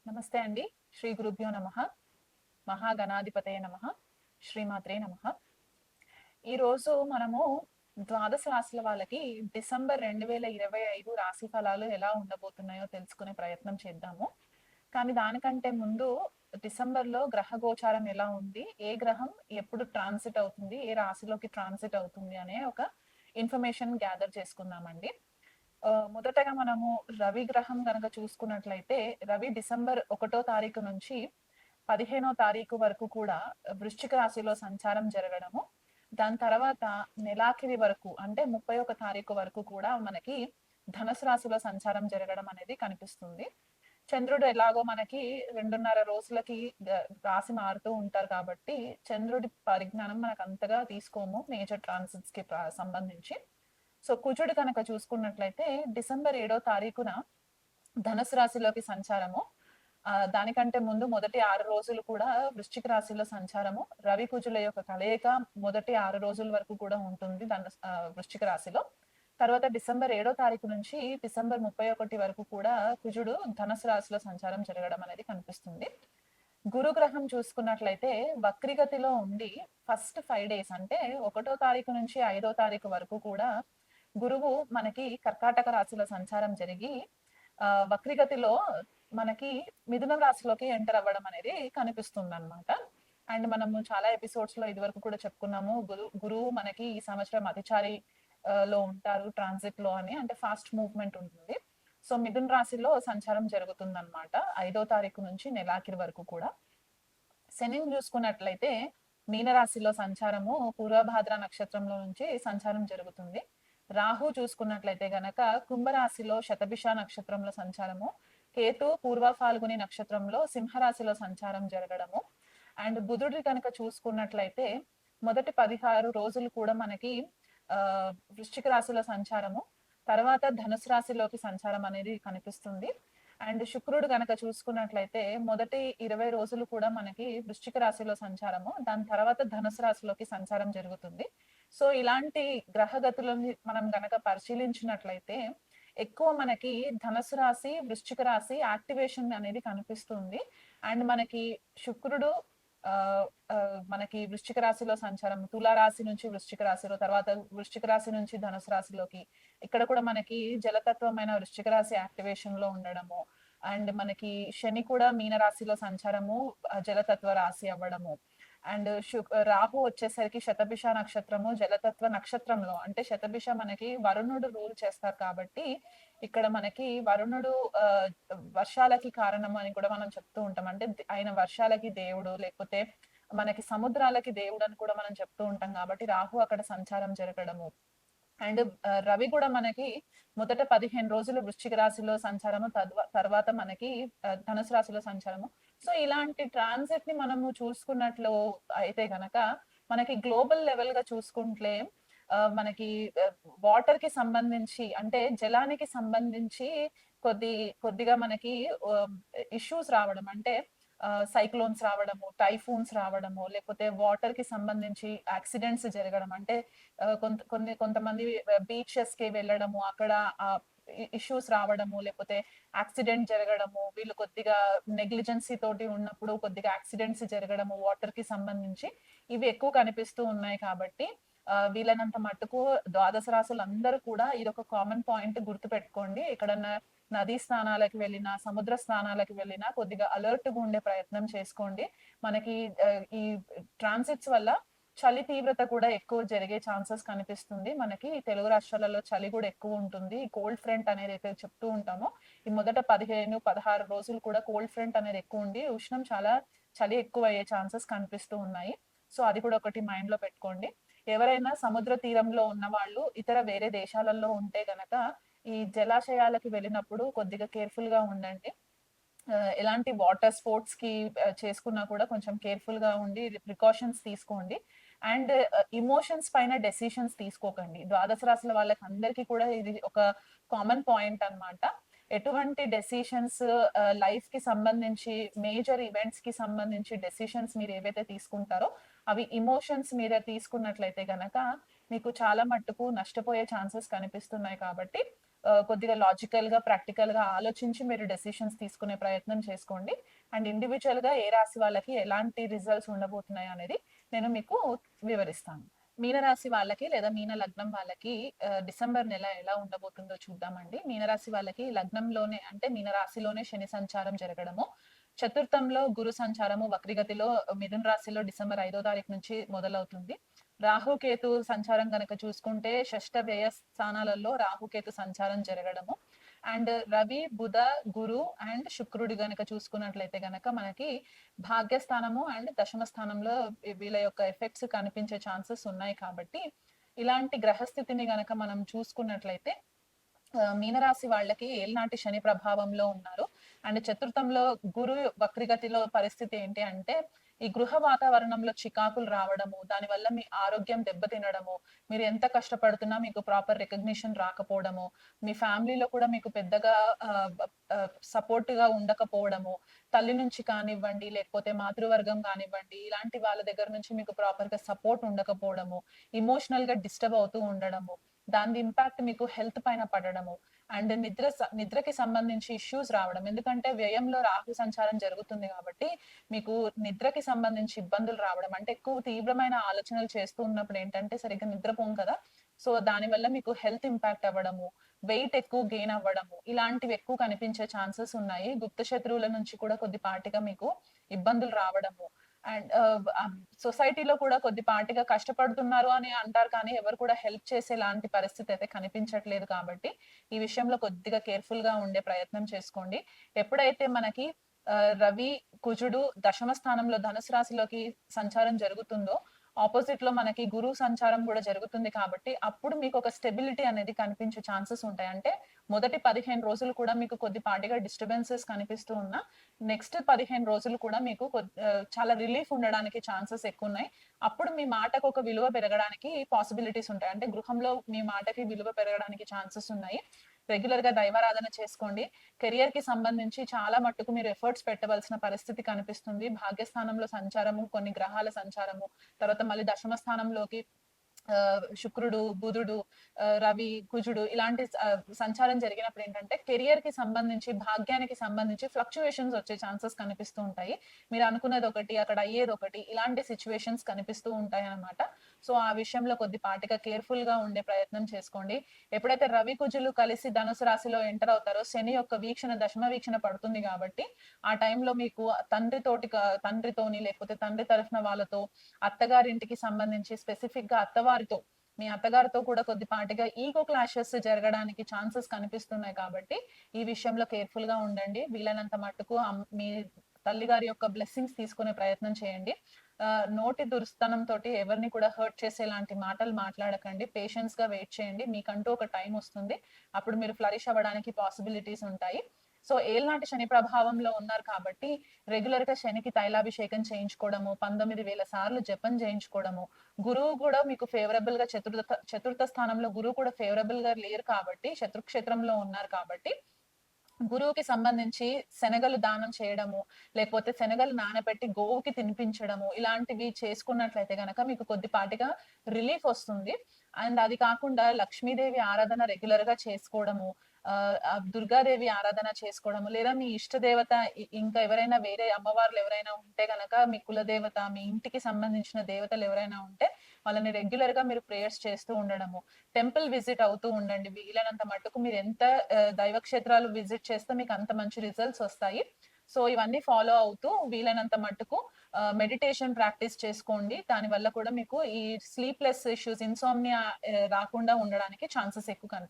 నమస్తే అండి. శ్రీ గురుభ్యో నమః. మహాగణాధిపతయే నమః. శ్రీమాత్రే నమః. ఈరోజు మనము ద్వాదశ రాశుల వాళ్ళకి డిసెంబర్ 2025 రాశి ఫలాలు ఎలా ఉండబోతున్నాయో తెలుసుకునే ప్రయత్నం చేద్దాము. కానీ దానికంటే ముందు డిసెంబర్‌లో గ్రహ గోచారం ఎలా ఉంది? ఏ గ్రహం ఎప్పుడు ట్రాన్సిట్ అవుతుంది? ఏ రాశిలోకి ట్రాన్సిట్ అవుతుంది? అనే ఒక ఇన్ఫర్మేషన్ గ్యాదర్ చేసుకుందామండి. మొదటగా మనము రవి గ్రహం గనక చూసుకున్నట్లయితే రవి డిసెంబర్ 1 తారీఖు నుంచి 15 తారీఖు వరకు కూడా వృశ్చిక రాశిలో సంచారం జరగడము. దాని తర్వాత నెలాఖరి వరకు అంటే 31 తారీఖు వరకు కూడా మనకి ధనుసు రాశిలో సంచారం జరగడం అనేది కనిపిస్తుంది. చంద్రుడు ఎలాగో మనకి 2.5 రోజులకి రాశి మారుతూ ఉంటారు కాబట్టి చంద్రుడి పరిజ్ఞానం మనకు అంతగా తీసుకోము మేజర్ ట్రాన్సిట్స్ కి సంబంధించి. సో కుజుడు కనుక చూసుకున్నట్లయితే డిసెంబర్ 7 తారీఖున ధనుసు రాశిలోకి సంచారము. దానికంటే ముందు మొదటి 6 రోజులు కూడా వృశ్చిక రాశిలో సంచారము. రవి కుజుల యొక్క కలయిక మొదటి 6 రోజుల వరకు కూడా ఉంటుంది వృశ్చిక రాశిలో. తర్వాత డిసెంబర్ 7 తారీఖు నుంచి డిసెంబర్ 31 వరకు కూడా కుజుడు ధనుసు రాశిలో సంచారం జరగడం అనేది కనిపిస్తుంది. గురు గ్రహం చూసుకున్నట్లయితే వక్రిగతిలో ఉండి ఫస్ట్ 5 డేస్ అంటే 1 తారీఖు నుంచి 5 తారీఖు వరకు కూడా గురువు మనకి కర్కాటక రాశిలో సంచారం జరిగి వక్రిగతిలో మనకి మిథున రాశిలోకి ఎంటర్ అవ్వడం అనేది కనిపిస్తుంది అనమాట. అండ్ మనము చాలా ఎపిసోడ్స్ లో ఇది వరకు కూడా చెప్పుకున్నాము గురువు మనకి ఈ సంవత్సరం అతిచారి లో ఉంటారు ట్రాన్సిట్ లో అని, అంటే ఫాస్ట్ మూవ్మెంట్ ఉంటుంది. సో మిథున రాశిలో సంచారం జరుగుతుంది అనమాట 5 తారీఖు నుంచి నెలాఖరి వరకు కూడా. శనిని చూసుకున్నట్లయితే మీనరాశిలో సంచారము పూర్వభాద్ర నక్షత్రంలో నుంచి సంచారం జరుగుతుంది. రాహు చూసుకున్నట్లయితే గనక కుంభరాశిలో శతభిష నక్షత్రంలో సంచారము, కేతు పూర్వ ఫాల్గుని నక్షత్రంలో సింహరాశిలో సంచారం జరగడము. అండ్ బుధుడి కనుక చూసుకున్నట్లయితే మొదటి 16 రోజులు కూడా మనకి వృశ్చిక రాశిలో సంచారము, తర్వాత ధనుసు రాశిలోకి సంచారం అనేది కనిపిస్తుంది. అండ్ శుక్రుడు గనక చూసుకున్నట్లయితే మొదటి 20 రోజులు కూడా మనకి వృశ్చిక రాశిలో సంచారము, దాని తర్వాత ధనుసు రాశిలోకి సంచారం జరుగుతుంది. సో ఇలాంటి గ్రహగతులని మనం గనక పరిశీలించినట్లయితే ఎక్కువ మనకి ధనుసు రాశి వృశ్చిక రాశి యాక్టివేషన్ అనేది కనిపిస్తుంది. అండ్ మనకి శుక్రుడు మనకి వృశ్చిక రాశిలో సంచారం, తులా రాశి నుంచి వృశ్చిక రాశిలో, తర్వాత వృశ్చిక రాశి నుంచి ధనుసు రాశిలోకి, ఇక్కడ కూడా మనకి జలతత్వమైన వృశ్చిక రాశి యాక్టివేషన్ లో ఉండడము. అండ్ మనకి శని కూడా మీన రాశిలో సంచారము జలతత్వ రాశి అవ్వడము. అండ్ రాహు వచ్చేసరికి శతభిష నక్షత్రము జలతత్వ నక్షత్రంలో, అంటే శతభిష మనకి వరుణుడు రూల్ చేస్తారు కాబట్టి ఇక్కడ మనకి వరుణుడు వర్షాలకి కారణం అని కూడా మనం చెప్తూ ఉంటాం. అంటే ఆయన వర్షాలకి దేవుడు, లేకపోతే మనకి సముద్రాలకి దేవుడు అని కూడా మనం చెప్తూ ఉంటాం కాబట్టి రాహు అక్కడ సంచారం జరగడము. అండ్ రవి కూడా మనకి మొదట 15 రోజులు వృశ్చిక రాశిలో సంచారము, తర్వాత మనకి ధనుసు రాశిలో సంచారము. సో ఇలాంటి ట్రాన్సిట్ ని మనము చూసుకున్నట్లు అయితే గనక మనకి గ్లోబల్ లెవెల్ గా చూసుకుంటే మనకి వాటర్ కి సంబంధించి అంటే జలానికి సంబంధించి కొద్దిగా మనకి ఇష్యూస్ రావడం, అంటే సైక్లోన్స్ రావడము, టైఫూన్స్ రావడము, లేకపోతే వాటర్ కి సంబంధించి యాక్సిడెంట్స్ జరగడం, అంటే కొంతమంది బీచెస్ కి వెళ్ళడము అక్కడ ఇష్యూస్ రావడము, లేకపోతే యాక్సిడెంట్ జరగడము, వీళ్ళు కొద్దిగా నెగ్లిజెన్సీ తోటి ఉన్నప్పుడు కొద్దిగా యాక్సిడెంట్స్ జరగడము వాటర్ కి సంబంధించి ఇవి ఎక్కువ కనిపిస్తూ ఉన్నాయి. కాబట్టి వీలైనంత మట్టుకు ద్వాదశ రాశులు అందరూ కూడా ఇదొక కామన్ పాయింట్ గుర్తు పెట్టుకోండి. ఎక్కడన్నా నదీ స్నానాలకు వెళ్ళినా, సముద్ర స్నానాలకు వెళ్ళినా కొద్దిగా అలర్ట్ గా ఉండే ప్రయత్నం చేసుకోండి. మనకి ఈ ట్రాన్సిట్స్ వల్ల చలి తీవ్రత కూడా ఎక్కువ జరిగే ఛాన్సెస్ కనిపిస్తుంది. మనకి తెలుగు రాష్ట్రాలలో చలి కూడా ఎక్కువ ఉంటుంది. కోల్డ్ ఫ్రంట్ అనేది అయితే చెప్తూ ఉంటామో ఈ మొదట 15-16 రోజులు కూడా కోల్డ్ ఫ్రంట్ అనేది ఎక్కువ ఉండి ఉష్ణం చాలా చలి ఎక్కువ అయ్యే ఛాన్సెస్ కనిపిస్తూ ఉన్నాయి. సో అది కూడా ఒకటి మైండ్ లో పెట్టుకోండి. ఎవరైనా సముద్ర తీరంలో ఉన్న వాళ్ళు ఇతర వేరే దేశాలలో ఉంటే గనక ఈ జలాశయాలకి వెళ్ళినప్పుడు కొద్దిగా కేర్ఫుల్ గా ఉండండి. ఎలాంటి వాటర్ స్పోర్ట్స్ కి చేసుకున్నా కూడా కొంచెం కేర్ఫుల్ గా ఉండి ప్రికాషన్స్ తీసుకోండి. అండ్ ఇమోషన్స్ పైన డెసిషన్స్ తీసుకోకండి. ద్వాదశ రాశుల వాళ్ళకి అందరికీ కూడా ఇది ఒక కామన్ పాయింట్ అన్నమాట. ఎటువంటి డెసిషన్స్ లైఫ్ కి సంబంధించి మేజర్ ఈవెంట్స్ కి సంబంధించి డెసిషన్స్ మీరు ఏవైతే తీసుకుంటారో అవి ఇమోషన్స్ మీద తీసుకున్నట్లయితే గనక మీకు చాలా మట్టుకు నష్టపోయే ఛాన్సెస్ కనిపిస్తున్నాయి. కాబట్టి కొద్దిగా లాజికల్‌గా, ప్రాక్టికల్‌గా ఆలోచించి మీరు డెసిషన్స్ తీసుకునే ప్రయత్నం చేసుకోండి. అండ్ ఇండివిడ్యువల్‌గా ఏ రాశి వాళ్ళకి ఎలాంటి రిజల్ట్స్ ఉండబోతున్నాయి అనేది నేను మీకు వివరిస్తాను. మీనరాశి వాళ్ళకి లేదా మీన లగ్నం వాళ్ళకి డిసెంబర్ నెల ఎలా ఉండబోతుందో చూద్దామండి. మీనరాశి వాళ్ళకి లగ్నంలోనే అంటే మీనరాశిలోనే శని సంచారం జరగడము, చతుర్థంలో గురు సంచారము వక్రిగతిలో మిథున రాశిలో డిసెంబర్ 5వ తారీఖు నుంచి మొదలవుతుంది. రాహుకేతు సంచారం గనక చూసుకుంటే షష్ఠ వ్యయ స్థానాలలో రాహుకేతు సంచారం జరగడము and Ravi Budha Guru and శుక్రుడు గనక చూసుకున్నట్లయితే గనక మనకి భాగ్యస్థానము అండ్ దశమ స్థానంలో వీళ్ళ యొక్క ఎఫెక్ట్స్ కనిపించే ఛాన్సెస్ ఉన్నాయి కాబట్టి ఇలాంటి గ్రహస్థితిని గనక మనం చూసుకున్నట్లయితే మీనరాశి వాళ్ళకి ఏలినాటి శని ప్రభావంలో ఉన్నారు. అండ్ చతుర్థంలో గురు వక్రిగతిలో పరిస్థితి ఏంటి అంటే, ఈ గృహ వాతావరణంలో చికాకులు రావడము, దానివల్ల మీ ఆరోగ్యం దెబ్బతినడము, మీరు ఎంత కష్టపడుతున్నా మీకు ప్రాపర్ రికగ్నిషన్ రాకపోవడము, మీ ఫ్యామిలీలో కూడా మీకు పెద్దగా సపోర్ట్‌గా ఉండకపోవడము, తల్లి నుంచి కానివ్వండి, లేకపోతే మాతృవర్గం కానివ్వండి, ఇలాంటి వాళ్ళ దగ్గర నుంచి మీకు ప్రాపర్‌గా సపోర్ట్ ఉండకపోవడము, ఎమోషనల్‌గా డిస్టర్బ్ అవుతూ ఉండడము. దాని ఇంపాక్ట్ మీకు హెల్త్ పైన పడడము అండ్ నిద్రకి సంబంధించి ఇష్యూస్ రావడం. ఎందుకంటే వ్యయంలో రాహు సంచారం జరుగుతుంది కాబట్టి మీకు నిద్రకి సంబంధించి ఇబ్బందులు రావడం. అంటే ఎక్కువ తీవ్రమైన ఆలోచనలు చేస్తూ ఉన్నప్పుడు ఏంటంటే సరిగ్గా నిద్రపోం కదా! సో దానివల్ల మీకు హెల్త్ ఇంపాక్ట్ అవ్వడము, వెయిట్ ఎక్కువ గెయిన్ అవ్వడము ఇలాంటివి ఎక్కువ కనిపించే ఛాన్సెస్ ఉన్నాయి. గుప్త శత్రువుల నుంచి కూడా కొద్దిపాటిగా మీకు ఇబ్బందులు రావడము. అండ్ సొసైటీలో కూడా కొద్దిపాటిగా కష్టపడుతున్నారు అని అంటారు కానీ ఎవరు కూడా హెల్ప్ చేసేలాంటి పరిస్థితి అయితే కనిపించట్లేదు కాబట్టి ఈ విషయంలో కొద్దిగా కేర్‌ఫుల్ గా ఉండే ప్రయత్నం చేసుకోండి. ఎప్పుడైతే మనకి రవి, కుజుడు దశమ స్థానంలో ధనుసు రాశిలోకి సంచారం జరుగుతుందో ఆపోజిట్ లో మనకి గురువు సంచారం కూడా జరుగుతుంది కాబట్టి అప్పుడు మీకు ఒక స్టెబిలిటీ అనేది కనిపించే ఛాన్సెస్ ఉంటాయి. అంటే మొదటి 15 రోజులు కూడా మీకు కొద్దిపాటిగా డిస్టర్బెన్సెస్ కనిపిస్తూ ఉన్నా నెక్స్ట్ 15 రోజులు కూడా మీకు చాలా రిలీఫ్ ఉండడానికి ఛాన్సెస్ ఎక్కువున్నాయి. అప్పుడు మీ మాటకు ఒక విలువ పెరగడానికి పాసిబిలిటీస్ ఉంటాయి. అంటే గృహంలో మీ మాటకి విలువ పెరగడానికి ఛాన్సెస్ ఉన్నాయి. రెగ్యులర్ గా దైవారాధన చేసుకోండి. కెరియర్ కి సంబంధించి చాలా మట్టుకు మీరు ఎఫర్ట్స్ పెట్టవలసిన పరిస్థితి కనిపిస్తుంది. భాగ్యస్థానంలో సంచారము, కొన్ని గ్రహాల సంచారము, తర్వాత మళ్ళీ దశమ స్థానంలోకి శుక్రుడు, బుధుడు, రవి, కుజుడు ఇలాంటి సంచారం జరిగినప్పుడు ఏంటంటే కెరియర్ కి సంబంధించి, భాగ్యానికి సంబంధించి ఫ్లక్చుయేషన్స్ వచ్చే ఛాన్సెస్ కనిపిస్తూ ఉంటాయి. మీరు అనుకున్నది ఒకటి, అక్కడ అయ్యేది ఒకటి ఇలాంటి సిచ్యువేషన్స్ కనిపిస్తూ ఉంటాయన్నమాట. సో ఆ విషయంలో కొద్దిపాటిగా కేర్‌ఫుల్ గా ఉండే ప్రయత్నం చేసుకోండి. ఎప్పుడైతే రవి, కుజులు కలిసి ధనుసు రాశిలో ఎంటర్ అవుతారో శని యొక్క వీక్షణ దశమ వీక్షణ పడుతుంది కాబట్టి ఆ టైంలో మీకు తండ్రితోని లేకపోతే తండ్రి తరఫున వాళ్ళతో అత్తగారింటికి సంబంధించి స్పెసిఫిక్ గా మీ అత్తగారితో కూడా కొద్దిపాటిగా ఈగో క్లాషెస్ జరగడానికి ఛాన్సెస్ కనిపిస్తున్నాయి కాబట్టి ఈ విషయంలో కేర్‌ఫుల్ గా ఉండండి. వీలైనంత మట్టుకు మీ తల్లిగారి యొక్క బ్లెస్సింగ్స్ తీసుకునే ప్రయత్నం చేయండి. నోటి దురుస్తనం తోటి ఎవరిని కూడా హర్ట్ చేసేలాంటి మాటలు మాట్లాడకండి. పేషెన్స్ గా వెయిట్ చేయండి. మీకంటూ ఒక టైం వస్తుంది. అప్పుడు మీరు ఫ్లరిష్ అవ్వడానికి పాసిబిలిటీస్ ఉంటాయి. సో ఏళ్నాటి శని ప్రభావంలో ఉన్నారు కాబట్టి రెగ్యులర్ గా శనికి తైలాభిషేకం చేయించుకోవడము, 19,000 సార్లు జపం చేయించుకోవడము, గురువు కూడా మీకు ఫేవరబుల్ గా చతుర్థ స్థానంలో గురువు కూడా ఫేవరబుల్ గా లేరు కాబట్టి శత్రుక్షేత్రంలో ఉన్నారు కాబట్టి గురువుకి సంబంధించి శనగలు దానం చేయడము, లేకపోతే శనగలు నానబెట్టి గోవుకి తినిపించడము, ఇలాంటివి చేసుకున్నట్లయితే గనక మీకు కొద్దిపాటిగా రిలీఫ్ వస్తుంది. అండ్ అది కాకుండా లక్ష్మీదేవి ఆరాధన రెగ్యులర్ గా చేసుకోవడము, దుర్గాదేవి ఆరాధన చేసుకోవడము, లేదా మీ ఇష్ట దేవత ఇంకా ఎవరైనా వేరే అమ్మవార్లు ఎవరైనా ఉంటే గనక మీ కులదేవత, మీ ఇంటికి సంబంధించిన దేవతలు ఎవరైనా ఉంటే వాళ్ళని రెగ్యులర్ గా మీరు ప్రేయర్స్ చేస్తూ ఉండడము. టెంపుల్ విజిట్ అవుతూ ఉండండి. వీలైనంత మట్టుకు మీరు ఎంత దైవ క్షేత్రాలు విజిట్ చేస్తే మీకు అంత మంచి రిజల్ట్స్ వస్తాయి. సో ఇవన్నీ ఫాలో అవుతూ వీలైనంత మట్టుకు మెడిటేషన్ ప్రాక్టీస్ చేసుకోండి. దానివల్ల కూడా మీకు ఈ స్లీప్‌లెస్ ఇష్యూస్, ఇన్సోమ్నియా రాకుండా ఉండడానికి ఛాన్సెస్ ఎక్కువ కనిపిస్తాయి.